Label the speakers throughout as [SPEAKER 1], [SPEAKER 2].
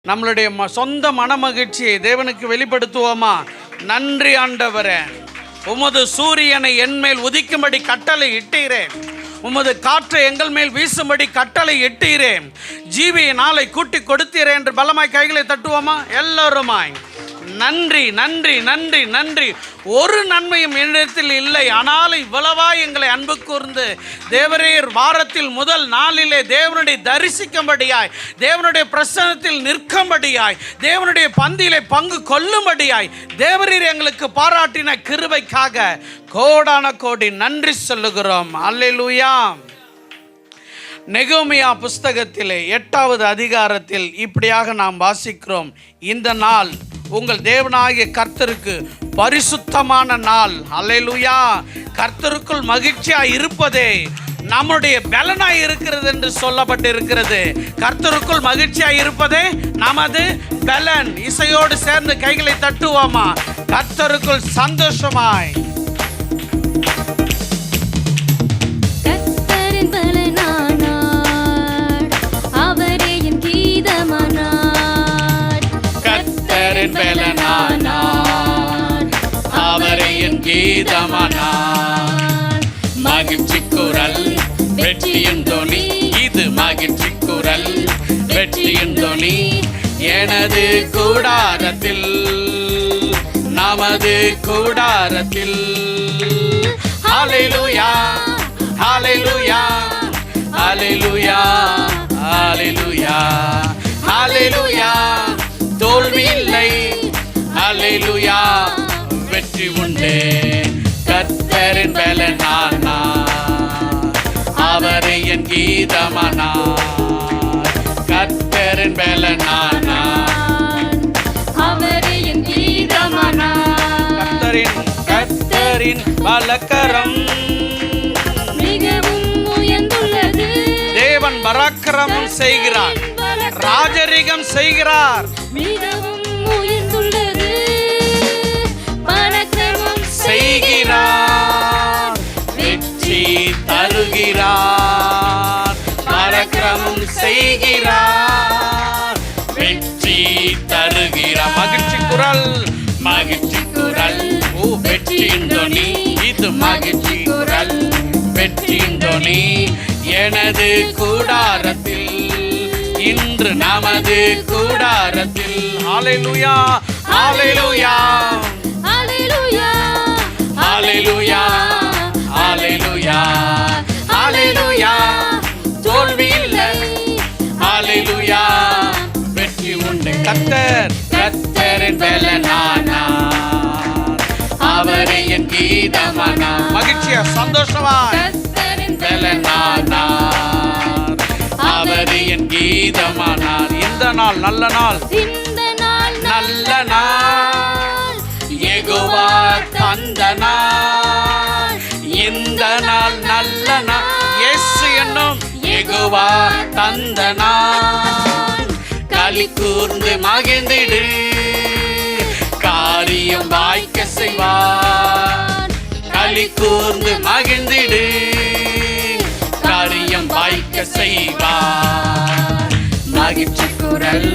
[SPEAKER 1] நம்மளுடைய சொந்த மன மகிழ்ச்சியை தேவனுக்கு வெளிப்படுத்துவோமா? நன்றி ஆண்டவரே, உமது சூரியனை என்மேல் உதிக்கும்படி கட்டளை இட்டீரேன், உமது காற்றை எங்கள் மேல் வீசும்படி கட்டளை இட்டீரேன், ஜீவியை நாளை கூட்டி கொடுத்தீரே என்று பலமாய் கைகளை தட்டுவோமா? எல்லோருமாய் நன்றி நன்றி நன்றி நன்றி. ஒரு நன்மையும் என்னிடத்தில் இல்லை, ஆனாலும் இவ்வளவா எங்களை அன்பு கூர்ந்து தேவரீர் வாரத்தில் முதல் நாளிலே தேவனுடைய தரிசிக்கும்படியாய், தேவனுடைய பிரசன்னத்தில் நிற்கும்படியாய், தேவனுடைய பந்தியிலே பங்கு கொள்ளும்படியாய் தேவரீர் எங்களுக்கு பாராட்டின கிருபைக்காக கோடான கோடி நன்றி சொல்லுகிறோம். அல்லேலூயா. நெகோமியா புஸ்தகத்திலே 8வது அதிகாரத்தில் இப்படியாக நாம் வாசிக்கிறோம். இந்த நாள் உங்கள் தேவனாகிய கர்த்தருக்கு பரிசுத்தமான நாள். அல்லேலூயா. கர்த்தருக்குள் மகிழ்ச்சியாய் இருப்பதே நம்முடைய பலனாய் இருக்கிறது என்று சொல்லப்பட்டிருக்கிறது. கர்த்தருக்குள் மகிழ்ச்சியாய் இருப்பதே நமது பலன். இசையோடு சேர்ந்து கைகளை தட்டுவோமா? கர்த்தருக்குள் சந்தோஷமாய் அவரை என் கீதமானார். மகிழ்ச்சி குரல் வெற்றியின் தொனி, இது மகிழ்ச்சி குரல் வெற்றியின் தொனி. எனது கூடாரத்தில், நமது கூடாரத்தில். ஹல்லேலூயா ஹல்லேலூயா ஹல்லேலூயா ஹல்லேலூயா ஹல்லேலூயா. தோல்வி இல்லை, அல்லேலூயா, வெற்றி உண்டு. கர்த்தரின் பலனானார், அவரை என் கீதமானார். கர்த்தரின் பலனானார், அவரை என் கீதமானார். கர்த்தரின் பலக்கரம்
[SPEAKER 2] மிகவும் உயர்ந்துள்ளது.
[SPEAKER 1] தேவன் பராக்கிரமம் செய்கிறார், ராஜரிகம் செய்கிறார்.
[SPEAKER 2] மிகவும் உயர்ந்துள்ளது, பராக்கிரமம்
[SPEAKER 1] செய்கிறார், வெற்றி தருகிறார். பராக்கிரமம் செய்கிறார், வெற்றி தருகிறார். மகிழ்ச்சி குரல், மகிழ்ச்சி குரல், வெற்றியின் தொனி. இது மகிழ்ச்சி குரல், வெற்றியின் தொனி. எனது கூடாரத்தில், இன்று நமது கூடாரத்தில். ஹல்லேலூயா ஹல்லேலூயா
[SPEAKER 2] ஹல்லேலூயா
[SPEAKER 1] ஹல்லேலூயா ஹல்லேலூயா ஹல்லேலூயா. தோல்வி இல்லை, ஹல்லேலூயா, வெற்றி உண்டு. கர்த்தரின் பலனானார், அவரை என் கீதமானார். மகிழ்ச்சியா சந்தோஷமா பலனானார், அவரை என் கீதமானார். இந்த நாள் நல்ல நாள்,
[SPEAKER 2] இந்த நாள்
[SPEAKER 1] நல்ல நாள், யெகோவா தந்த நாள். இந்த நாள் நல்ல நாள், இயேசு என்னும் யெகோவா தந்த நாள். களி கூர்ந்து மகிழ்ந்திடு, காரியம் வாய்க்க செய்வார். களி கூர்ந்து மகிழ்ந்திடு, காரியம் வாய்க்க செய்வார். மகிழ்ச்சி குரல்,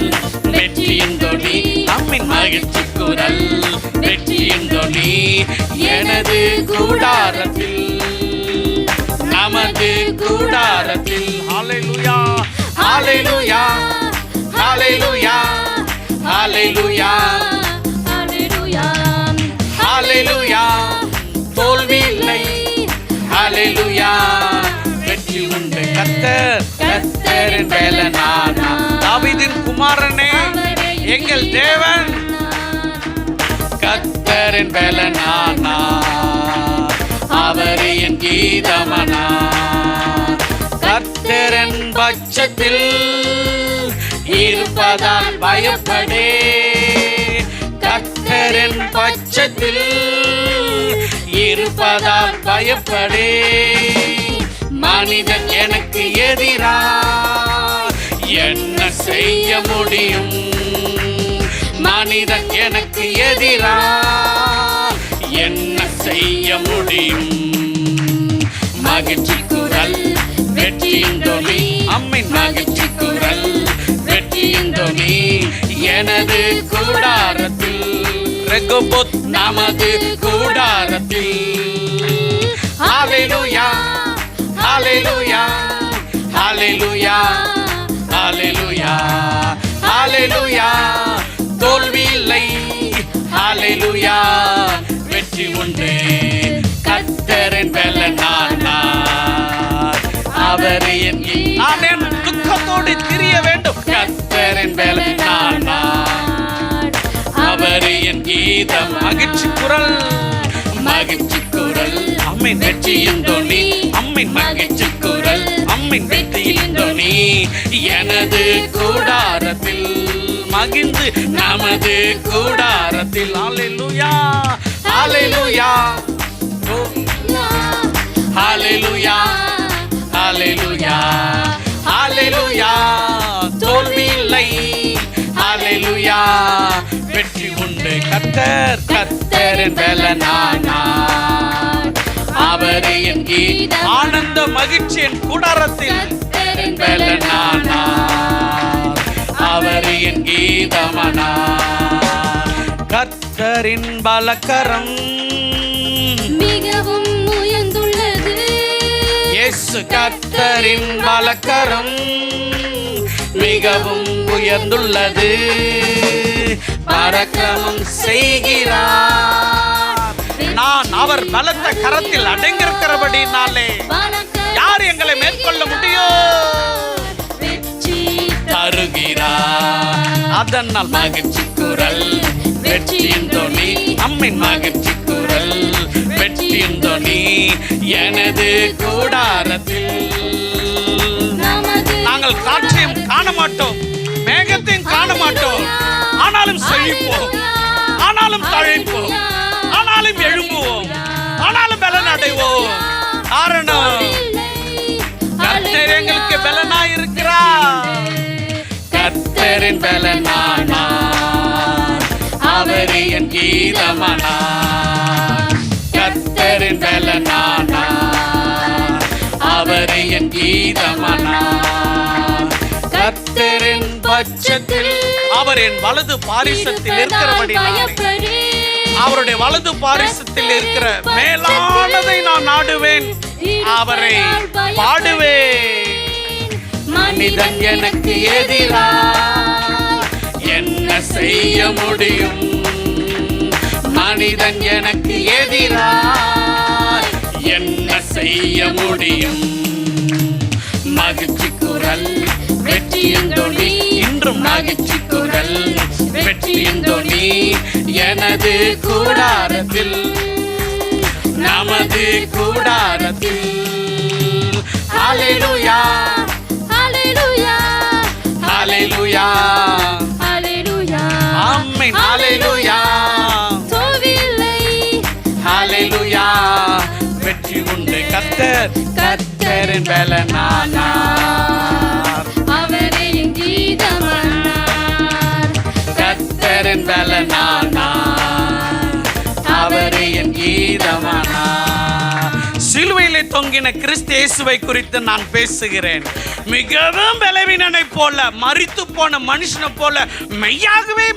[SPEAKER 1] வெற்றியின் தொனி. நம்மின் மகிழ்ச்சி குரல், வெற்றியின் தொனி. எனது கூடாரத்தில், நமது கூடாரத்தில். ஹல்லேலூயா ஹல்லேலூயா ஹல்லேலூயா ஹல்லேலூயா
[SPEAKER 2] ஹல்லேலூயா
[SPEAKER 1] ஹல்லேலூயா. தோல்வி இல்லை, ஹல்லேலூயா, வெற்றி உண்டு. கர்த்தரின் பலனானார், தாவீதின் குமாரனே எங்கள் தேவன். கர்த்தரின் பலனானார், அவரை என் கீதமானார். கர்த்தரின் பட்சத்தில் இருப்பதால் பயப்படே. கர்த்தரின் பட்சத்தில் இருப்பதால் பயப்படே. மனிதன் எனக்கு எதிரா என்ன செய்ய முடியும்? மனிதன் எனக்கு எதிரா என்ன செய்ய முடியும்? மகிழ்ச்சி குரல், வெற்றியின் தொனி. அம்மின் மகிழ்ச்சி குரல், வெற்றியின் தொனி. எனது கூடாரத்தில் ரெகோபோத் நமது கூடாரத்தில். ஹalleluya ஹalleluya ஹalleluya ஹalleluya ஹalleluya. தோல்வி இல்லை ஹalleluya, வெற்றி உண்டு. கர்த்தரின் பெலனானார் அவர் என் நான் என் துக்கத்தோடு திரிய வேண்டும். கர்த்தரின் பெலனானார் அவர் என் கீதம். மகிழ்ச்சி குரல் மகிழ்ச்சி குரல் அம்மின் வெற்றியின் தொனி. அம்மின் மகிழ்ச்சி குரல் அம்மின் வெற்றியின் தொனி. எனது கூடாரத்தில் மகிழ்ந்து நமது கூடாரத்தில். ஹalleluya ஹalleluya ஹalleluya ஹalleluya ஹalleluya. தோல்வி இல்லை ஹalleluya, வெற்றி உண்டு. கர்த்தர் கர்த்தரின் பெலனானார் அவர் என் கீதம். ஆனந்த மகிழ்ச்சி என் கூடாரத்தில் பெலனானார் அவர் என் கீதமானார். கர்த்தரின் பலக்கரம்
[SPEAKER 2] மிகவும் உயர்ந்துள்ளது.
[SPEAKER 1] இயேசு கர்த்தரின் பலக்கரம் மிகவும் உயர்ந்துள்ளது. பராக்கிரமம் செய்கிறார். நான் அவர் பலத்த கரத்தில் அடங்கியிருக்கிறபடினாலே யார் எங்களை மேற்கொள்ள முடியும்? தருகிறார். அதனால் மகிழ்ச்சி குரல் வெற்றியின் தொனி. அம்மின் மகிழ்ச்சி குரல் வெற்றியின் தொனி. எனது கூடாரத்தில் நாங்கள் காற்றையும் காண மாட்டோம், மேகத்தையும் காண மாட்டோம், ஆனாலும் செழிப்போம், ஆனாலும் தழைப்போம், ஆனாலும் எழும்புவோம், ஆனாலும் பலன் அடைவோம். காரணம் கர்த்தர் எங்களுக்கு பலனாய் இருக்கிறார். கர்த்தரின் பலனானார் அவர் என் கீதமானார். கர்த்தரின் பலனானார் அவர் என் கீதமானார். கர்த்தரின் பட்சத்தில் அவர் என் வலது பாரிசத்தில் இருக்கிறபடினாலே அவருடைய வலது பாரிசத்தில் இருக்கிற மேலானதை நான் நாடுவேன், அவரை பாடுவேன். மனிதன் எனக்கு எதிராக என்ன செய்ய முடியும்? மனிதன் எனக்கு எதிராக என்ன செய்ய முடியும்? மகிழ்ச்சி குரல் வெற்றியின் தொனி. இன்றும் மகிழ்ச்சி குரல் வெற்றியின் தொனி. எனது கூடாரத்தில் நமது கூடாரத்தில். ஹalleluya
[SPEAKER 2] ஹalleluya
[SPEAKER 1] ஹalleluya
[SPEAKER 2] ஹalleluya.
[SPEAKER 1] ஆமென் ஹalleluya.
[SPEAKER 2] தோல்வி இல்லை
[SPEAKER 1] ஹalleluya, வெற்றி உண்டு. கர்த்தர் கர்த்தரின் பலனானார்
[SPEAKER 2] அவரே என் கீதமானார்.
[SPEAKER 1] கர்த்தரின் பலனானார் அவரே என் கீதமானார். சிலுவையிலே தொங்கின கிறிஸ்து இயேசுவை குறித்து நான் பேசுகிறேன். மிகவும் பலவீனனை போல, மரித்து போன மனுஷனை போல மெய்யாகவே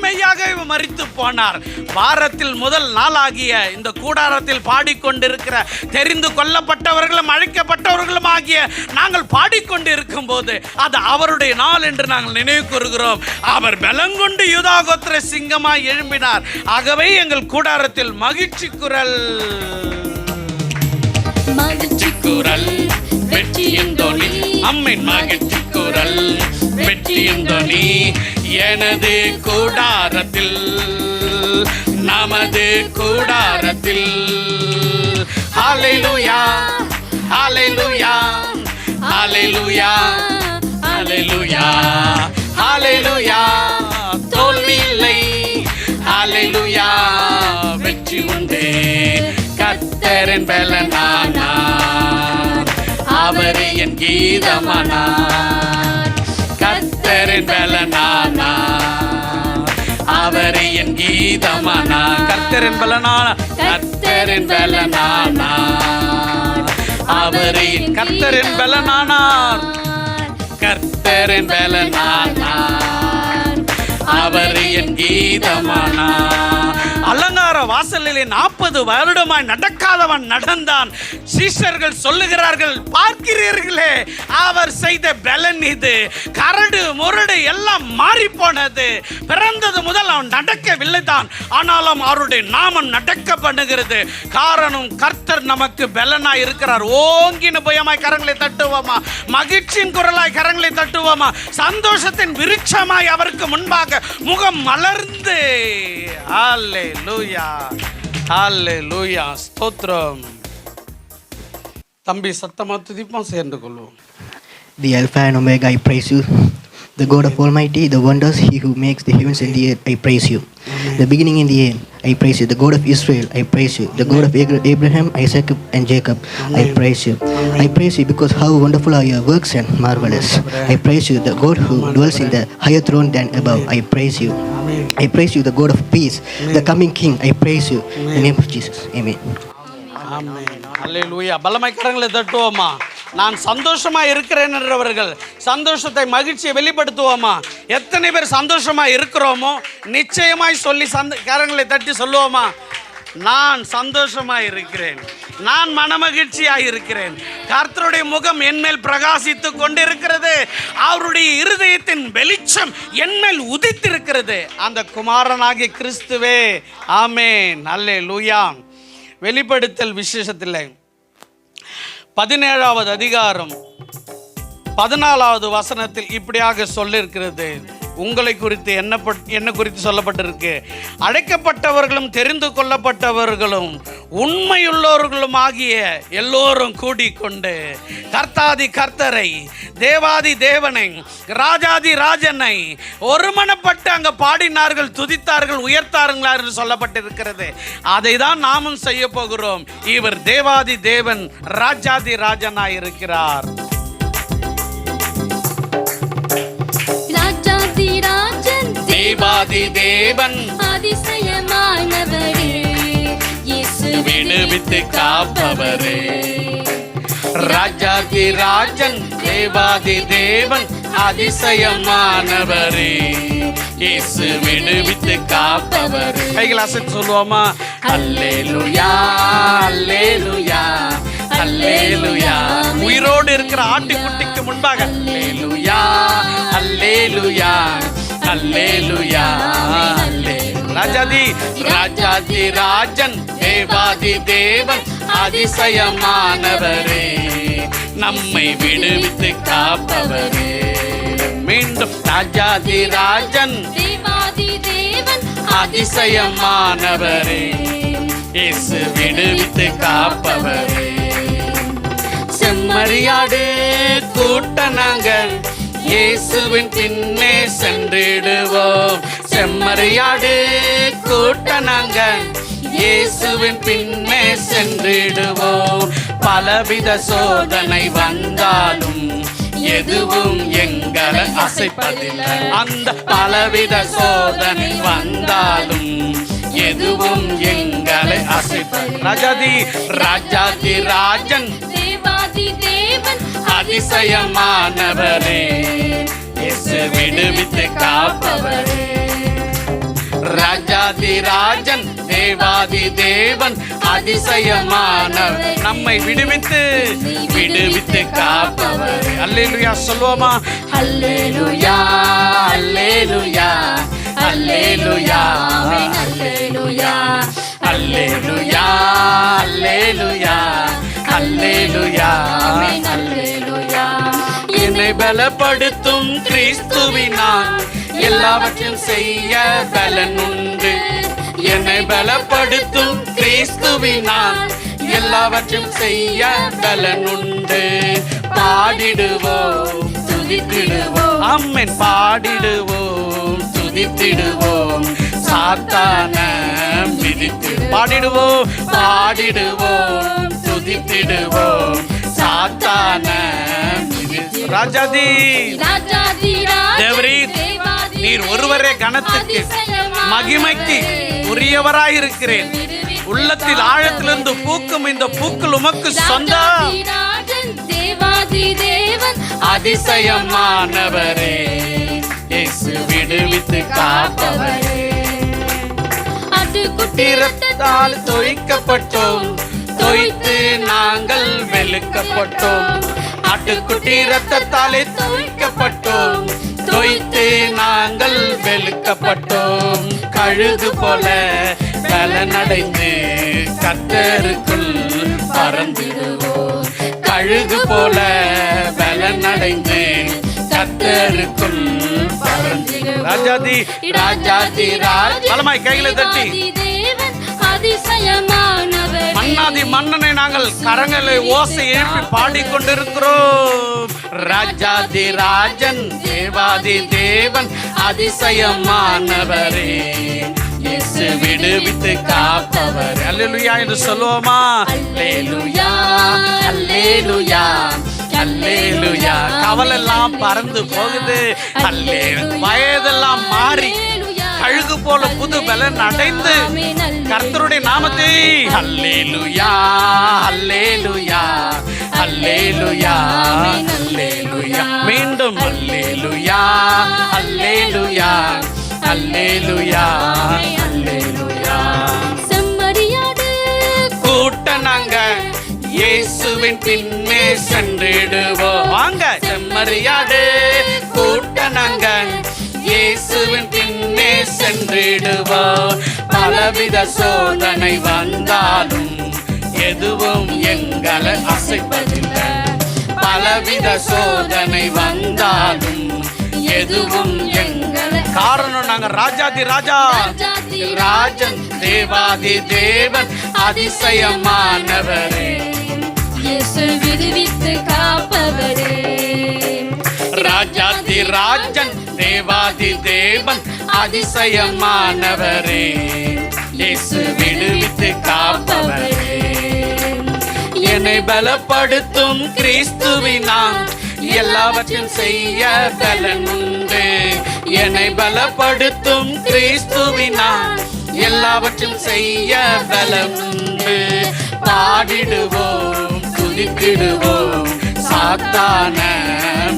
[SPEAKER 1] மரித்து போனார். வாரத்தில் முதல் நாளாகிய இந்த கூடாரத்தில் பாடிக்கொண்டிருக்கிற தெரிந்து கொள்ளப்பட்டவர்களும் அழைக்கப்பட்டவர்களும் ஆகிய நாங்கள் பாடிக்கொண்டு இருக்கும் போது அது அவருடைய நாள் என்று நாங்கள் நினைவு கூறுகிறோம். அவர் பலங்கொண்டு யூதா கோத்திர சிங்கமாய் எழும்பினார். ஆகவே எங்கள் கூடாரத்தில் மகிழ்ச்சி குரல் மகிழ்ச்சி குரல் வெற்றியின் தொனி. அம்மின் மகிழ்ச்சி குரல் வெற்றியின் தொனி. எனது கூடாரத்தில் நமது கூடாரத்தில். ஹalleluya ஹalleluya ஹalleluya ஹalleluya ஹalleluya. தோல்வி இல்லை ஹalleluya, வெற்றி உண்டு. கர்த்தரின் பலனானார் அவர் என் கீதமானார். கர்த்தரின் பலனானார் அவர் என் கீதமானார். கர்த்தரின் பலனானார் கர்த்தரின் பலனானார் அவர் என் கர்த்தரின் பலனானார். கர்த்தரின் பலனானார் அவர் அவர் என் கீதமானா. அலங்கார வாசலிலே 40 வருடமாய் நடக்காதவன் நடந்தான். சீஷர்கள் சொல்லுகிறார்கள், பார்க்கிறீர்களே அவர் செய்த பலன் இது. கரடு முரடு எல்லாம் மாறி போனது. பிறந்தது முதல் அவன் நடக்கவில்லை தான், ஆனாலும் அவருடைய நாமம் நடக்க பண்ணுகிறது. காரணம், கர்த்தர் நமக்கு பலனாய் இருக்கிறார். ஓங்கின புயமாய் கரங்களை தட்டுவோமா, மகிழ்ச்சியின் குரலாய் கரங்களை தட்டுவோமா, சந்தோஷத்தின் விருட்சமாய் அவருக்கு முன்பாக முகம் மலர்ந்து ஹல்லேலூயா ஹல்லேலூயா ஸ்தோத்திரம். தம்பி சத்தமா துதிப்போம், சேர்ந்து கொள்வோம்.
[SPEAKER 3] The Alpha and Omega, I praise you. The God of Almighty, the wonders, He who makes the heavens and the earth, I praise you. The beginning and the end, I praise you. The God of Israel, I praise you. The God of Abraham, Isaac and Jacob, I praise you. I praise you because how wonderful are your works and marvelous. I praise you, the God who dwells in the higher throne than above, I praise you. I praise you, the God of peace, the coming King, I praise you. In the name of Jesus, amen.
[SPEAKER 1] ஆமென் அல்லேலூயா. பலமாய் கரங்களை தட்டுவோமா. நான் சந்தோஷமா இருக்கிறேன் என்றவர்கள் சந்தோஷத்தை, மகிழ்ச்சியை வெளிப்படுத்துவோமா. எத்தனை பேர் சந்தோஷமா இருக்கிறோமோ நிச்சயமாய் சொல்லி கரங்களை தட்டி சொல்லுவோமா, நான் சந்தோஷமா இருக்கிறேன், நான் மனமகிழ்ச்சியாக இருக்கிறேன், கர்த்தருடைய முகம் என்மேல் பிரகாசித்து கொண்டிருக்கிறது, அவருடைய இருதயத்தின் வெளிச்சம் என்மேல் உதித்திருக்கிறது. அந்த குமாரனாகிய கிறிஸ்துவே. ஆமென் அல்லேலூயா. வெளிப்படுத்தல் விசேஷத்தில் 17வது அதிகாரம் 14வது வசனத்தில் இப்படியாக சொல்லியிருக்கிறது. உங்களை குறித்து என்ன குறித்து சொல்லப்பட்டிருக்கு, அழைக்கப்பட்டவர்களும் தெரிந்து கொள்ளப்பட்டவர்களும் உண்மையுள்ளவர்களும் ஆகிய எல்லோரும் கூடிக்கொண்டு கர்த்தாதி கர்த்தரை, தேவாதி தேவனை, ராஜாதி ராஜனை ஒருமனப்பட்டு அங்கே பாடினார்கள், துதித்தார்கள், உயர்த்தார்கள் என்று சொல்லப்பட்டிருக்கிறது. அதை தான் நாமும் செய்ய போகிறோம். இவர் தேவாதி தேவன், ராஜாதி ராஜனாய் இருக்கிறார். தேவாதி தேவன்
[SPEAKER 2] அதிசயமானவரே, இயேசு
[SPEAKER 1] விடுவித்து காப்பவரே. ராஜாதி ராஜன், தேவாதி தேவன், அதிசயமானவரே, இயேசு விடுவித்து காப்பவரே. கைகள் அசைத்து சொல்லுவோமா, அல்லேலூயா அல்லேலூயா அல்லேலூயா. உயிரோடு இருக்கிற ஆட்டுக்குட்டிக்கு முன்பாக அல்லேலூயா அல்லேலூயா அல்லேலூயா அல்லேலூயா. ராஜாதி ராஜாதி ராஜன், தேவாதி தேவன், அதிசயமானவரே, நம்மை விடுவித்து காப்பவரே. மீண்டும் ராஜாதி ராஜன்,
[SPEAKER 2] தேவாதி தேவன்,
[SPEAKER 1] அதிசயமானவரே, இயேசு விடுவித்து காப்பவரே. செம்மறியாடு கூட்ட நாங்கள் இயேசுவின் பின்னே சென்றிடுவோம். செம்மறியாடு கூட்ட நாங்கள் இயேசுவின் பின்னே சென்றிடுவோம். பலவித சோதனை வந்தாலும் எதுவும் எங்களை அசைப்பதில்லை. அந்த பலவித சோதனை வந்தாலும் எதுவும் எங்களை அசைப்பதில்லை. ராஜாதி ராஜாதி ராஜன்,
[SPEAKER 2] தேவாதி தேவன்,
[SPEAKER 1] அதிசயமானவரே, இயேசு விடுவித்து காப்பவரே. ராஜாதி ராஜன், தேவாதி தேவன், அதிசயமானவர், நம்மை விடுவித்து விடுவித்து காப்பவரே. அல்லேலூயா சொல்லுவோமா, அல்லேலூயா அல்லேலூயா அல்லேலூயா அல்லேலூயா அல்லேலூயா அல்லேலூயா அல்லேலூயா அல்லேலூயா. என்னை பலப்படுத்தும் கிறிஸ்துவினால் எல்லாவற்றையும் செய்ய பலன் உண்டு. என்னை பலப்படுத்தும் கிறிஸ்துவினால் எல்லாவற்றையும் செய்ய பலன் உண்டு. பாடிடுவோம் துதித்திடுவோம், ஆமென். பாடிடுவோம் துதித்திடுவோம், சாத்தான மிதித்து. பாடிடுவோம் பாடிடுவோம் துதித்திடுவோம், சாத்தான மிதித்து. ராஜாதி
[SPEAKER 2] ராஜாதி
[SPEAKER 1] தேவரீர், நீர் ஒருவரே கனத்துக்கு மகிமைக்கு உரியவராயிருக்கிறேன். உள்ளத்தில் ஆழத்திலிருந்து பூக்கும் இந்த பூக்கள் உமக்கு சொந்தம்.
[SPEAKER 2] தேவாதி தேவன்,
[SPEAKER 1] அதிசயமானவரே, இயேசு விடுவித்து காப்பவரே.
[SPEAKER 2] ஆட்டுக்குட்டி
[SPEAKER 1] இரத்தத்தால் தோய்க்கப்பட்டோம், தோய்த்து நாங்கள் வெளுக்கப்பட்டோம். ஆட்டுக்குட்டி இரத்தத்தாலே தோய்க்கப்பட்டோம், தோய்த்து நாங்கள் வெளுக்கப்பட்டோம். கழுகு போல பலனடைந்து கர்த்தருக்குள் பறந்திடுவோம். கழுகு போல பலனடைந்து கர்த்தருக்குள் பறந்திடுவோம். ராஜாதி ராஜாதி ராஜ் பலமாய் கையில தட்டி
[SPEAKER 2] தேவன் அதிசயமானவர்.
[SPEAKER 1] மன்னாதி மன்னனை நாங்கள் கரங்களை ஓசை எழுப்பி பாடிக்கொண்டிருக்கிறோம். ராஜாதி ராஜன் தேவாதி தேவன் அதிசயமானவரே, இயேசு விடுவித்து காப்பவர். அல்லேலூயா என்று சொல்லுவோமா? அல்லேலூயா அல்லேலூயா அல்லேலூயா. கவலெல்லாம் பறந்து போகுது. அல்லேலூயா. வயதெல்லாம் மாறி கழுகு போல புது பலன் அடைந்து கர்த்தருடைய நாமத்தை அல்லேலூயா அல்லேலூயா அல்லேலூயா அல்லேலூயா. மீண்டும் அல்லேலூயா அல்லேலூயா அல்லேலூயா அல்லேலூயா.
[SPEAKER 2] செம்மறியாடு
[SPEAKER 1] கூட்ட நாங்க இயேசுவின் பின்னே சென்றிடுவோம். வாங்க செம்மறியாடு கூட்ட நாங்க இயேசுவின் பின்னே சென்றிடுவோம். பலவித சோதனை வந்தாலும் எதுவும் எங்களை அசைப்பதில்லை. பலவித சோதனை வந்தாலும் எதுவும் எங்களை, காரணம் நாங்க ராஜாதி ராஜா ராஜன் தேவாதி தேவன் அதிசயமானவரே,
[SPEAKER 2] இயேசு விடுவித்து காப்பவரே.
[SPEAKER 1] ராஜாதி ராஜன் தேவாதி தேவன் அதிசயமானவரே, இயேசு விடுவித்து காப்பவரே. என்னை பலப்படுத்தும் கிறிஸ்துவினால் எல்லாவற்றையும் செய்ய பலன் உண்டு. என்னை பலப்படுத்தும் கிறிஸ்துவினால் எல்லாவற்றையும் செய்ய பலன் உண்டு. பாடிடுவோம் துதித்திடுவோம் சாத்தான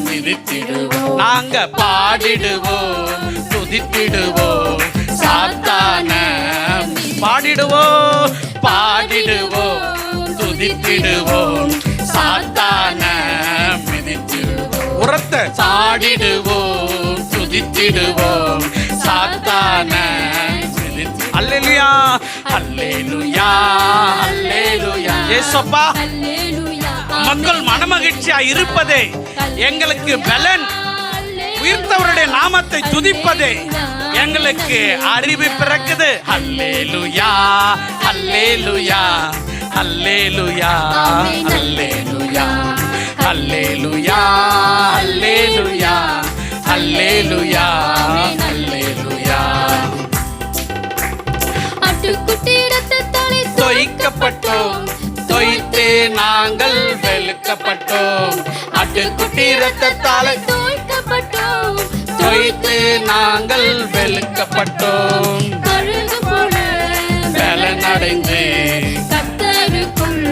[SPEAKER 1] மிதித்திடுவோம். நாங்க பாடிடுவோம் துதித்திடுவோம் சாத்தான பாடிடுவோம் பாடிடுவோம் துதித்திடுவோம் சாத்தான மிதித்திடுவோம். உரத்த பாடிடுவோம் துதித்திடுவோம் சாத்தான மிதித்திடுவோம். அல்லேலூயா அல்லேலூயா அல்லேலூயா. இயேசப்பா, மக்கள் மனமகிழ்ச்சியா இருப்பதே எங்களுக்கு பலன். உயிர்த்தவருடைய நாமத்தை துதிப்பதே எங்களுக்கு அறிவு பிறக்குது. அல்லேலூயா அல்லேலூயா அல்லேலூயா அல்லேலூயா அல்லேலூயா அல்லேலூயா அல்லேலூயா அல்லேலூயா.
[SPEAKER 2] ஆட்டுக்குட்டி இரத்தத்தாலே
[SPEAKER 1] தோய்க்கப்பட்டோம், தோய்த்து நாங்கள் வெளுக்கப்பட்டோம். ஆட்டுக்குட்டி இரத்தத்தாலே
[SPEAKER 2] தோய்க்கப்பட்டோம்,
[SPEAKER 1] தோய்த்து நாங்கள் வெளுக்கப்பட்டோம்.
[SPEAKER 2] கழுகு போல
[SPEAKER 1] பலனடைந்து
[SPEAKER 2] கர்த்தருக்குள்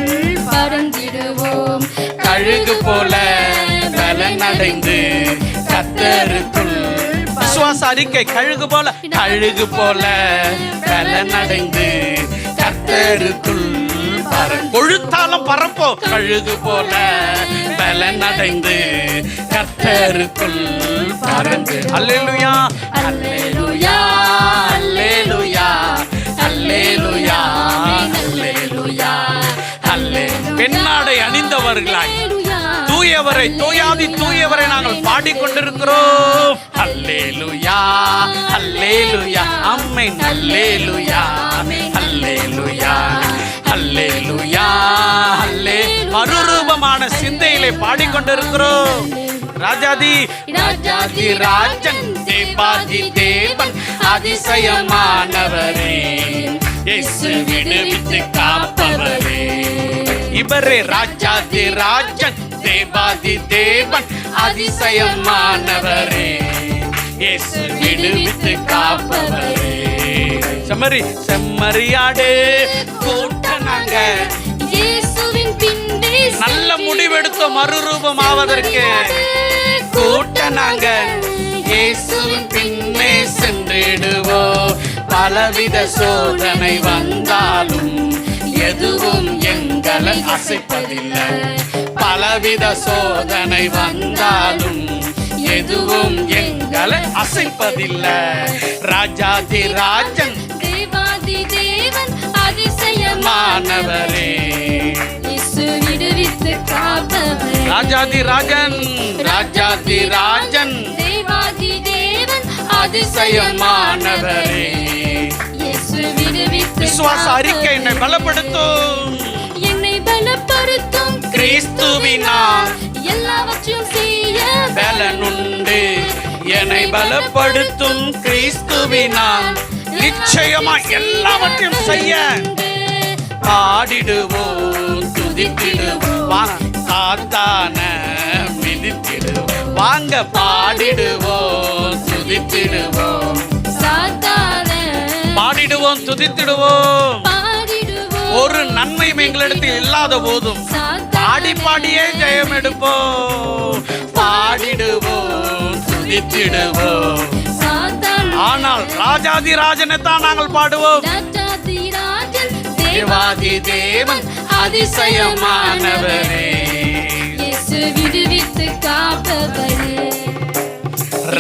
[SPEAKER 2] பறந்திடுவோம்.
[SPEAKER 1] கழுகு போல பலனடைந்து கர்த்தருக்குள். விசுவாச அறிக்கை கழுகு போல கழுகு போல பலனடைந்து கர்த்தருக்குள் கொழுத்தாலும் பறப்போம். கழுகு போல பலனடைந்து கர்த்தருக்குள் பறந்து. அல்லேலூயா அல்லேலூயா அல்லேலூயா அல்லேலூயா அல்லேலூயா அல்லேலூயா. பெண்ணாடை அணிந்தவர்களாய் தூயவரை தூயாதி தூயவரை நாங்கள் பாடிக்கொண்டிருக்கிறோம். அல்லேலூயா அல்லேலூயா ஆமென் அல்லேலூயா அல்லேலூயா அல்லேலூயா அல்லே. மறுரூபமான சிந்தையிலே பாடிக்கொண்டிருக்கிறோம். ராஜாதி ராஜாதி ராஜன் தேவாதி தேவன் அதிசயமானவரே, இயேசு விடுவித்து காப்பவரே. இவரே ராஜாதி ராஜன் தேவாதி தேவன் அதிசயமானவரே, இயேசு விடுவித்து காப்பவரே. செம்மறி செம்மறியாடு கூட்ட நாங்க
[SPEAKER 2] இயேசுவின் பின்னே
[SPEAKER 1] நல்ல முடிவெடுத்த மறுரூபமாவதற்கு கூட்ட நாங்க இயேசுவின் பின்னே சென்றிடுவோம். பலவித சோதனை வந்தாலும் எதுவும் எங்களை அசைப்பதில்லை. பலவித சோதனை வந்தாலும் எதுவும் எங்களை அசைப்பதில்லை. ராஜாதி ராஜன்
[SPEAKER 2] தேவாதி தேவன் அதிசயமானவரே, இயேசு விடுவித்து காப்பவரே.
[SPEAKER 1] ராஜாதி ராஜன், ராஜாதி ராஜன்,
[SPEAKER 2] தேவாதி தேவன்
[SPEAKER 1] அதிசயமானவரே.
[SPEAKER 2] இயேசு விடுவித்து
[SPEAKER 1] விசுவாச அறிக்கை என்னை பலப்படுத்தும்.
[SPEAKER 2] என்னை பலப்படுத்தும்
[SPEAKER 1] கிறிஸ்துவினால்
[SPEAKER 2] எல்லாவற்றையும் செய்ய
[SPEAKER 1] பலனுண்டு. என்னை பலப்படுத்தும் கிறிஸ்துவினால் நிச்சயமா எல்லாவற்றையும் செய்ய பாடிடுவோம், துதித்திடுவோம், சாத்தான மிதித்திடுவோம். வாங்க பாடிடுவோம், துதித்திடுவோம்,
[SPEAKER 2] சாத்தான
[SPEAKER 1] பாடிடுவோம், துதித்திடுவோம்.
[SPEAKER 2] பாடிடுவோம்.
[SPEAKER 1] ஒரு நன்மையும் எங்களிடத்தில் இல்லாத போதும் பாடி பாடியே ஜெயம் எடுப்போம். பாடிடுவோம், துதித்திடுவோம்.
[SPEAKER 2] சாத்தான
[SPEAKER 1] ஆனால் ராஜாதி ராஜனை தான் நாங்கள் பாடுவோம்.
[SPEAKER 2] ராஜாதி ராஜன்
[SPEAKER 1] தேவாதி தேவன் அதிசயமானவரே,
[SPEAKER 2] இயேசு விடுவித்து காப்பவரே.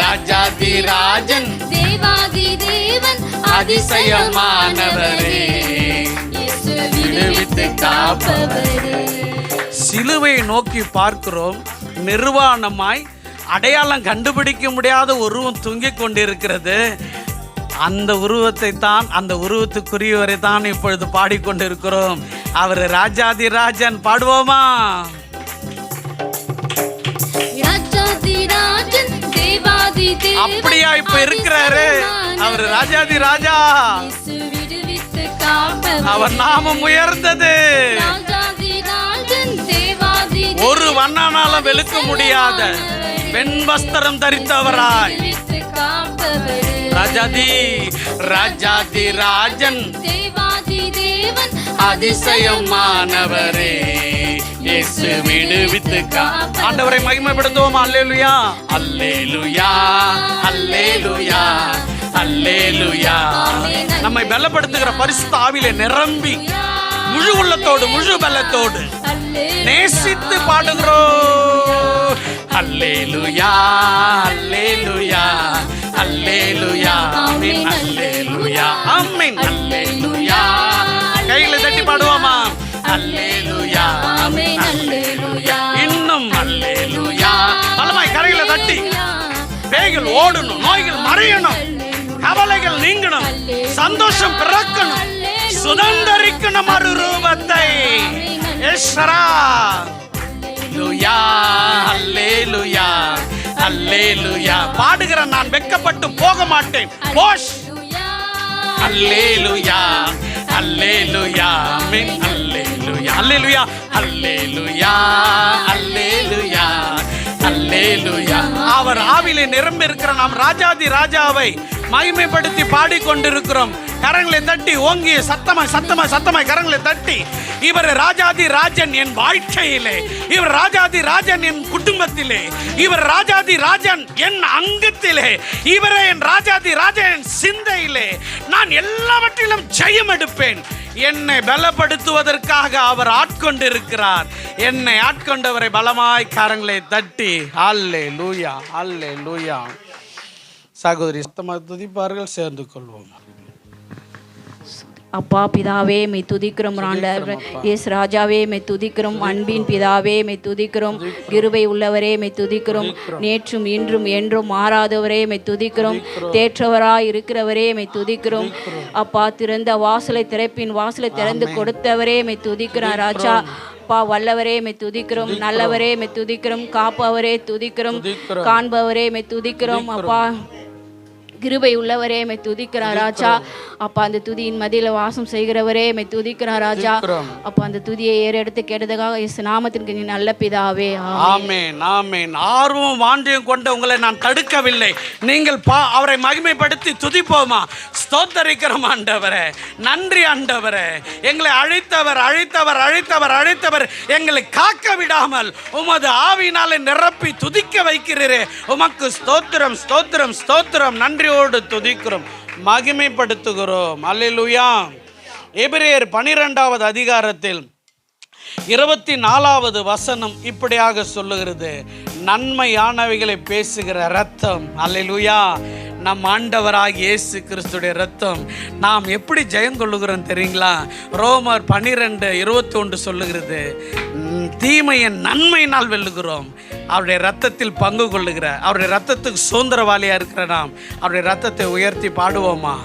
[SPEAKER 1] ராஜாதி ராஜன்
[SPEAKER 2] தேவாதி தேவன்
[SPEAKER 1] அதிசயமானவரே,
[SPEAKER 2] இயேசு விடுவித்து காப்பவரே.
[SPEAKER 1] சிலுவையை நோக்கி பார்க்கிறோம். நிர்வாணமாய் அடையாளம் கண்டுபிடிக்க முடியாத உருவம் தொங்கிக் கொண்டிருக்கிறது. அந்த உருவத்தை தான், அந்த உருவத்துக்குரியவரை தான் இப்பொழுது பாடிக்கொண்டிருக்கிறோம். அவர் ராஜாதி ராஜன். பாடுவோமா?
[SPEAKER 2] ராஜாதி ராஜன் தேவாதி தேவன்
[SPEAKER 1] அப்படியா இப்ப இருக்கிறாரு அவர் ராஜாதி ராஜா.
[SPEAKER 2] இயேசு விடுவித்து காப்பவரே.
[SPEAKER 1] அவர் நாமம் உயர்ந்தது.
[SPEAKER 2] ராஜாதி ராஜன் தேவாதி
[SPEAKER 1] ஒரு வண்ணானாலும் வெளுக்க முடியாத வெண் வஸ்திரம் தரித்தவராய்
[SPEAKER 2] விடுவித்து காப்பவரே.
[SPEAKER 1] ராஜாதி ராஜாதி ராஜன்
[SPEAKER 2] தேவாதி தேவன்
[SPEAKER 1] அதிசயமானவரே, இயேசு விடுவித்து ஆண்டவரை மகிமைப்படுத்துவோம். அல்லேலூயா, அல்லேலூயா, அல்லேலூயா, அல்லேலூயா. நம்மை பலப்படுத்துகிற பரிசுத்த ஆவியிலே நிரம்பி முழு உள்ளத்தோடு முழு பலத்தோடு நேசித்து பாடுகிறோம். அல்லேலூயா, அல்லேலூயா, அல்லேலூயா, ஆமென், அல்லேலூயா, ஆமென், அல்லேலூயா. கைகளை தட்டி பாடுவோமா? அல்லேலூயா, ஆமென், அல்லேலூயா. இன்னும் அல்லேலூயா. பலமாய் கரைகளை தட்டி பேய்கள் ஓடணும், நோய்கள் மறையணும், கவலைகள் நீங்கணும், சந்தோஷம் பிறக்கணும், சுதந்தரிக்கணும் மறு ரூபத்தை. ஈஸ்வரா, அல்லேலூயா, அல்லேலூயா, அல்லேலூயா. பாடுகிற நான் வெட்கப்பட்டு போக மாட்டேன். போஷ். அல்லேலூயா, அல்லேலூயா, ஆமென், அல்லேலூயா, அல்லேலூயா, அல்லேலூயா, அல்லேலூயா, அல்லேலூயா. அவர் ஆவிலே நிரம்பி இருக்கிற நாம் ராஜாதி ராஜாவை மகிமைப்படுத்தி பாடிக்கொண்டிருக்கிறோம். கரங்களை தட்டி ஓங்கி சத்தமாய் சத்தமாய் சத்தமாய் கரங்களை தட்டி, இவர் ராஜாதி ராஜன் என் வாழ்க்கையிலே, இவர் ராஜாதி ராஜன் என் குடும்பத்திலே, இவர் ராஜாதி ராஜன் என் அங்கத்திலே, இவரே என் ராஜாதி ராஜன் என் சிந்தையிலே. நான் எல்லாவற்றிலும் ஜெயம் எடுப்பேன். என்னை பலப்படுத்துவதற்காக அவர் ஆட்கொண்டிருக்கிறார். என்னை ஆட்கொண்டவரை பலமாய் கரங்களை தட்டி அல்லேலூயா, அல்லேலூயா. சகோதரி சத்தமாக துதிப்பார்கள், சேர்ந்து கொள்வோம்.
[SPEAKER 4] அப்பா பிதாவே மெய் துதிக்கிறோம் ஆண்டவரே. இயேசு ராஜாவே மெய் துதிக்கிறோம். அன்பின் பிதாவே மெய் துதிக்கிறோம். கிருபை உள்ளவரே மெய் துதிக்கிறோம். நேற்றும் இன்றும் என்றும் மாறாதவரே மெய் துதிக்கிறோம். தேற்றவராய் இருக்கிறவரே மெய் துதிக்கிறோம். அப்பா திறந்த வாசலை திறப்பின் வாசலை திறந்து கொடுத்தவரே மெய் துதிக்கிறோம் ராஜா. அப்பா வல்லவரே மெய் துதிக்கிறோம். நல்லவரே மெய் துதிக்கிறோம். காப்பவரே துதிக்கிறோம். காண்பவரே மெய் துதிக்கிறோம். அப்பா கிருபை உள்ளவரே மை துதிக்கிறோம் ராஜா. அப்பா அந்த துதியின் மதியில வாசம் செய்கிறவரே மை துதிக்கிறோம் ராஜா. அப்பா அந்த துதியை ஏறெடுத்து கேட்டதுக்காக இயேசு நாமத்திற்கு நீ நல்ல பிதாவே.
[SPEAKER 1] ஆமென் ஆமென். ஆர்வம் வாஞ்சியம் கொண்ட உங்களை நான் தடுக்கவில்லை. நீங்கள் அவரை மகிமைப்படுத்தி துதிப்போமா? ஸ்தோத்தரிக்கிறோம் ஆண்டவரே, நன்றி ஆண்டவரே. எங்களை அழைத்தவர் அழைத்தவர் அழைத்தவர் அழைத்தவர் எங்களை காக்க விடாமல் உமது ஆவியினாலே நிரப்பி துதிக்க வைக்கிறீரே, உமக்கு ஸ்தோத்திரம் ஸ்தோத்திரம் ஸ்தோத்திரம். நன்றியோடு துதிக்கிறோம், மகிமைப்படுத்துகிறோம். அல்லேலூயா. எபிரேயர் 12வது அதிகாரத்தில் 24வது வசனம் இப்படியாக சொல்லுகிறது, நன்மையானவைகளை பேசுகிற இரத்தம். அல்லேலூயா. நம் ஆண்டவராகிய இயேசு கிறிஸ்துடைய இரத்தம். நாம் எப்படி ஜெயம் கொள்ளுகிறோம் தெரியுங்களா? ரோமர் 12:21 சொல்லுகிறது, தீமையை நன்மையினால் வெல்லுகிறோம். அவருடைய இரத்தத்தில் பங்கு கொள்ளுகிற, அவருடைய இரத்தத்துக்கு சுதந்திரவாளியாக இருக்கிற நாம் அவருடைய இரத்தத்தை உயர்த்தி பாடுவோமா?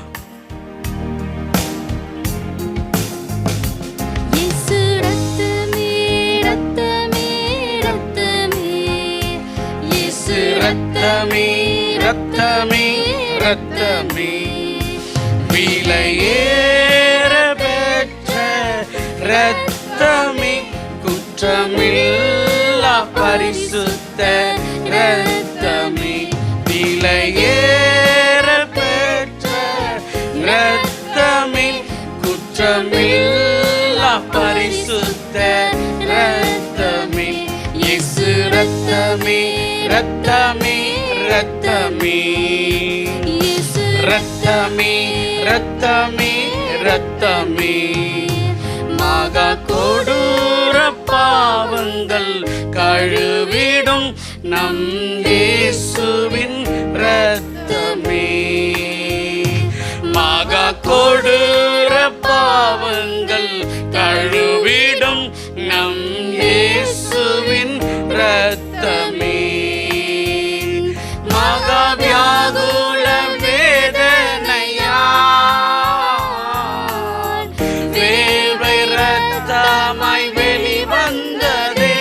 [SPEAKER 1] ரத்தமே ரத்தமே ரத்தமே, விலையேற பெற்ற ரத்தமே, குற்றமில்லா பரிசுத்த ரத்தமே, விலையேற பெற்ற ரத்தமே, குற்றமில்லா பரிசுத்த ரத்தமே, இயேசு ரத்தமே ரத்தமே ரத்தமே, ரத்தமே ரத்தமே ரத்தமே, மகா கொடூர பாவங்கள் கழுவிடும் நம் இயேசுவின் ரத்தமே, மகா கொடூர பாவங்கள் கழுவிடும் நம் இயேசுவின் ரத்தமே, மகா வியாகுல வேதனையால் வேர்வை ரத்தமாய் வெளிவந்ததே,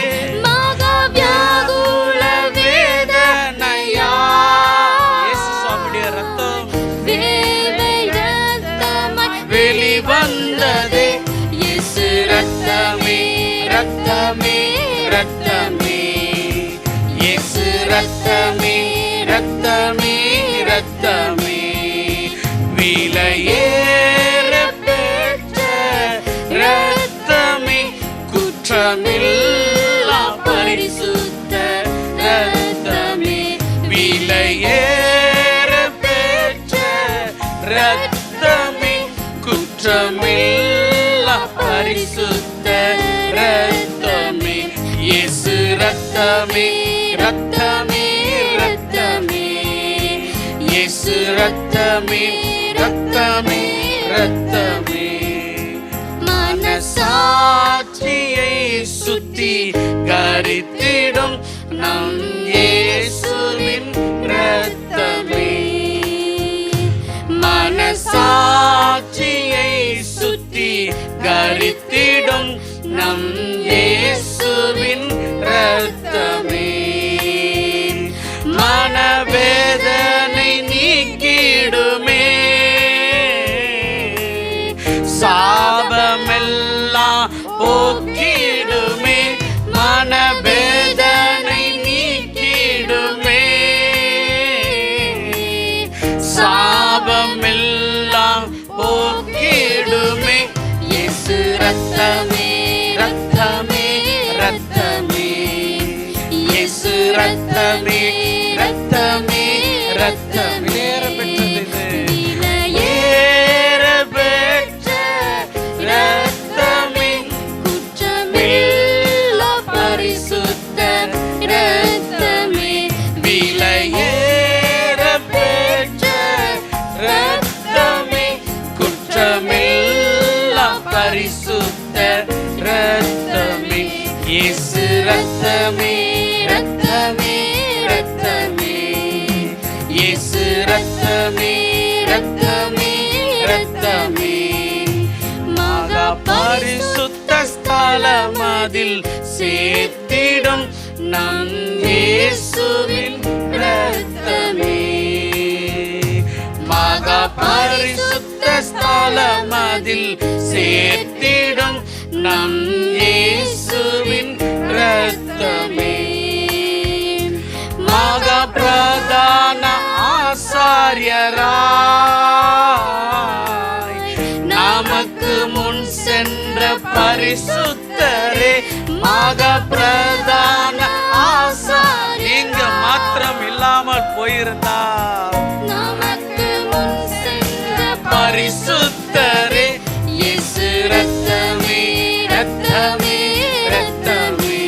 [SPEAKER 1] மகா வியாகுல வேதனையால் இயேசு சுவாமியுடைய ரத்தம் வேர்வை ரத்தமாய் வெளிவந்ததே, இயேசு ரத்தமே ரத்தமே ரத்தமே, இயேசு ரத்தமே ரத்தமே ரத்தமே, விலையேற பெற்ற ரத்தமே, குற்றமில்லா பரிசுத்த ரத்தமே, விலையேற பெற்ற ரத்தமே, குற்றமில்லா பரிசுத்த ரத்தமே, இயேசு ரத்தமே ரத்தமே ரத்தமே, இயேசு ரத்தமே ரத்தமே ரத்தமே, மனசாட்சியை சுத்திகரித்திடும் நம் இயேசுவின் ரத்தமே, மனசாட்சியை சுத்திகரித்திடும் நம் இயேசுவின் ரத்தமே, மனவேதனை நீக்கிடுமே, சாபமெல்லாம் போக்கிடுமே, மனவேதனை நீக்கிடுமே, சாபமெல்லாம் போக்கிடுமே, இயேசு ரத்தமே ரத்தமே ரத்தமே, இயேசு ரத்தமே ரத்தமே ரத்தமே, ஏற பெற்ற ரத்தமே, குற்றமில்லா பரிசுத்த ரத்தமே, விலையேற பெற்ற ரத்தமே, குற்றமில்லா பரிசுத்த ரத்தமே, இயேசு ரத்தமே ரத்தமே ரத்தமே, இயேசு ரத்தமே ரத்தமே ரத்தமே, மகா பரிசுத்த ஸ்தலமதில் சேர்த்திடும் நம் இயேசுவின் ரத்தமே, பரிசுத்த ஸ்தலம் அதில் சேர்த்திடும் நம் இயேசுவின் இரத்தமே. மகா பிரதான ஆசாரியராய் நமக்கு முன் சென்ற பரிசுத்தரே, மகா பிரதான ஆசாரியர். நீங்க மாத்திரம் இல்லாமல் போயிருந்தா
[SPEAKER 2] நமக்கு முன் சென்ற
[SPEAKER 1] பரிசுத்தரே, இயேசு ரத்தமே ரத்தமே ரத்தமே.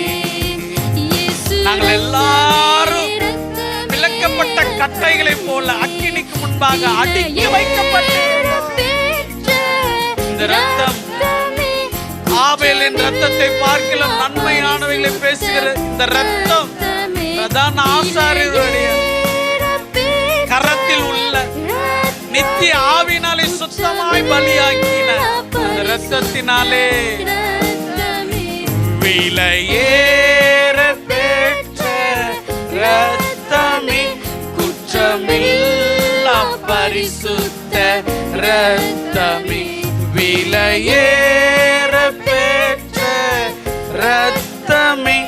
[SPEAKER 2] இயேசு
[SPEAKER 1] நாங்கள் எல்லாரும்
[SPEAKER 2] ரத்தமே,
[SPEAKER 1] விலக்கப்பட்ட கட்டைகளை போல அக்கினிக்கு முன்பாக அடுக்கி வைக்கப்பட்டு இந்த ரத்தம் ஆபேலின் ரத்தத்தை பார்க்கலாம் நன்மையானவைகளை பேசுகிற இந்த ரத்தம் பிரதான ஆசாரியருடைய கரத்தில் உள்ள நித்திய ஆவினாலே சுத்தமாய் பலியாக்கின அந்த ரத்தத்தினாலே விலையேற பெற்ற ரத்தமே, குற்றமில்லா பரிசுத்த ரத்தமே, விலையேற பெற்ற ரத்தமே.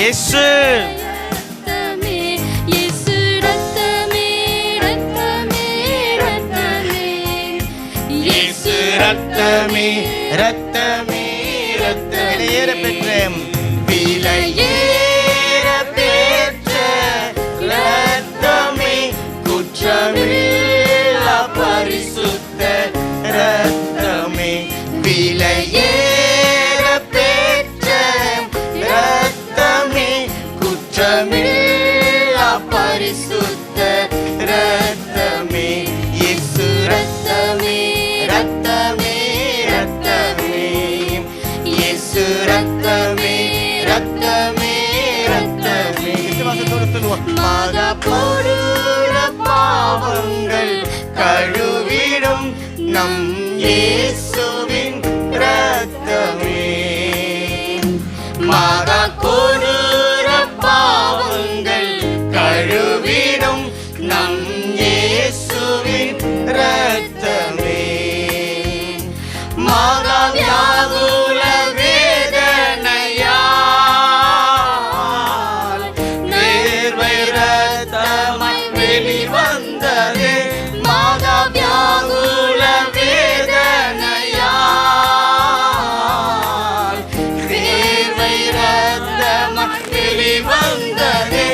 [SPEAKER 1] இயேசு இயேசு ரத்தமே ரத்தமே ரத்தமே,
[SPEAKER 3] விலையேற பெற்ற
[SPEAKER 1] விலையேற பெற்ற ரத்தமே, குற்றமில்லா பரிசுத்த ரத்தமே, விலையேற பெற்ற ரத்தமே, குற்றமில்லா பரிசுத்த ரத்தமே. இயேசு ரத்தமே ரத்தமே ரத்தமே, இயேசு ரத்தமே ரத்தமே ரத்தமே.
[SPEAKER 3] விசுவாசத்தோடு சொல்லுவோம்.
[SPEAKER 1] மகா கொடூர பாவங்கள் கழுவிடும் நம் இயேசுவின் இரத்தமே, மகா கொடூர பாவங்கள் கழுவிடும் நம் இயேசுவின் இரத்தமே, மகா வியாகுல வேதனையால் வேர்வை இரத்தமாய் வெளிவந்ததே, மகா வியாகுல வேதனையால் வேர்வை இரத்தமாய் வெளிவந்ததே,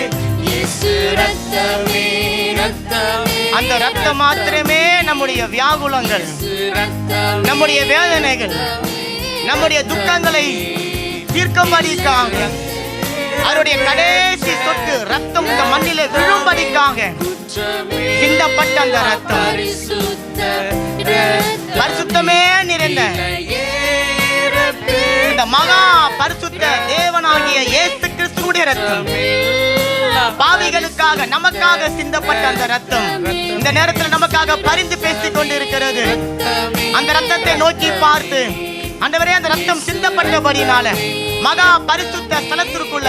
[SPEAKER 1] இயேசு ரத்தமே ரத்தமே.
[SPEAKER 3] அந்த ரத்தம் மாத்திரமே நம்முடைய வியாகுலங்கள், நம்முடைய வேதனைகள், நம்முடைய துக்கங்களை தீர்க்கும்படிக்காக அவருடைய கடைசி சொட்டு ரத்தம் இந்த மண்ணிலே விழும்படிக்காக சிந்தப்பட்ட அந்த ரத்தம் பரிசுத்தமே நிறைந்த இந்த மகா பரிசுத்த தேவனாகிய இயேசு கிறிஸ்துவுடைய ரத்தம், பாவிகளுக்காக நமக்காக சிந்தப்பட்ட அந்த ரத்தம் இந்த நேரத்தில் நமக்காக பரிந்து பேசிக் கொண்டிருக்கிறது. அந்த ரத்தத்தை நோக்கி பார்த்து, ஆண்டவரே, அந்த ரத்தம் சிந்தப்பட்டபடினால மகா பரிசுத்த ஸ்தலத்திற்குள்ள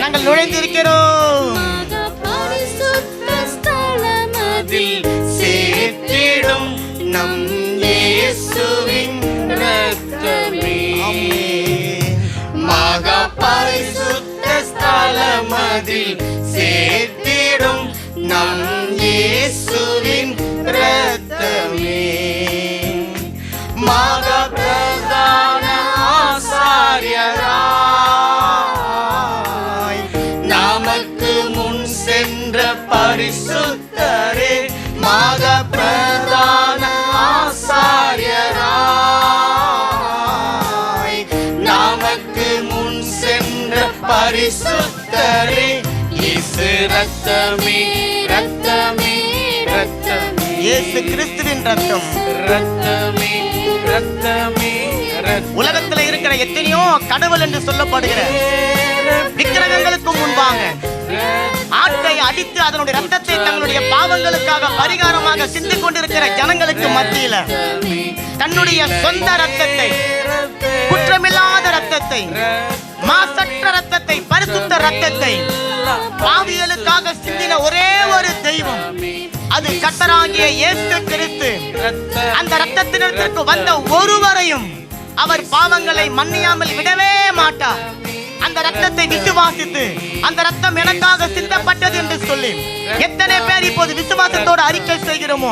[SPEAKER 3] நாங்கள் நுழைந்திருக்கிறோம்.
[SPEAKER 1] அதில் சேர்த்திடும் நம் இயேசுவின் இரத்தமே, மகா பரிசுத்த ஸ்தலம் அதில் சேர்த்திடும் நம் இயேசுவின் இரத்தமே, மகா பிரதான ஆசாரியராய் நமக்கு முன் சென்ற பரிசுத்தரே, மகா பிரதான ஆசாரியராய் நமக்கு முன் சென்ற பரிசுத்தரே, இயேசு ரத்தமே ரத்தமே ரத்தமே,
[SPEAKER 3] இயேசு கிறிஸ்துவின் ரத்தம்.
[SPEAKER 1] ரத்தமே ரத்தமே ரத்தமே.
[SPEAKER 3] உலகத்துல இருக்கிற எத்தனையோ கடவுள் என்று சொல்லப்படுகிற விக்கிரகங்களுக்கு முன்பாக ஆட்டை அடித்து அதனுடைய ரத்தத்தை தங்களுடைய பாவங்களுக்காக பரிகாரமாக சிந்து கொண்டிருக்கிற ஜனங்களுக்கு மத்தியில தன்னுடைய சொந்த ரத்தத்தை, குற்றமில்லாத ரத்தத்தை, மாசற்ற ரத்தத்தை, பரிசுத்த ரத்தத்தை
[SPEAKER 5] பாவிகளுக்காக சிந்தின ஒரே ஒரு தெய்வம், அது கர்த்தராகிய இயேசு கிறிஸ்து. அந்த இரத்தத்திற்கு வந்த ஒருவரையும் அவர் பாவங்களை மன்னியாமல் விடவே மாட்டார். அந்த இரத்தத்தை விசுவாசித்து, அந்த இரத்தம் எனக்காக சிந்தப்பட்டது என்று சொல்லி எத்தனை பேர் இப்போது விசுவாசத்தோடு அறிக்கை செய்கிறோமோ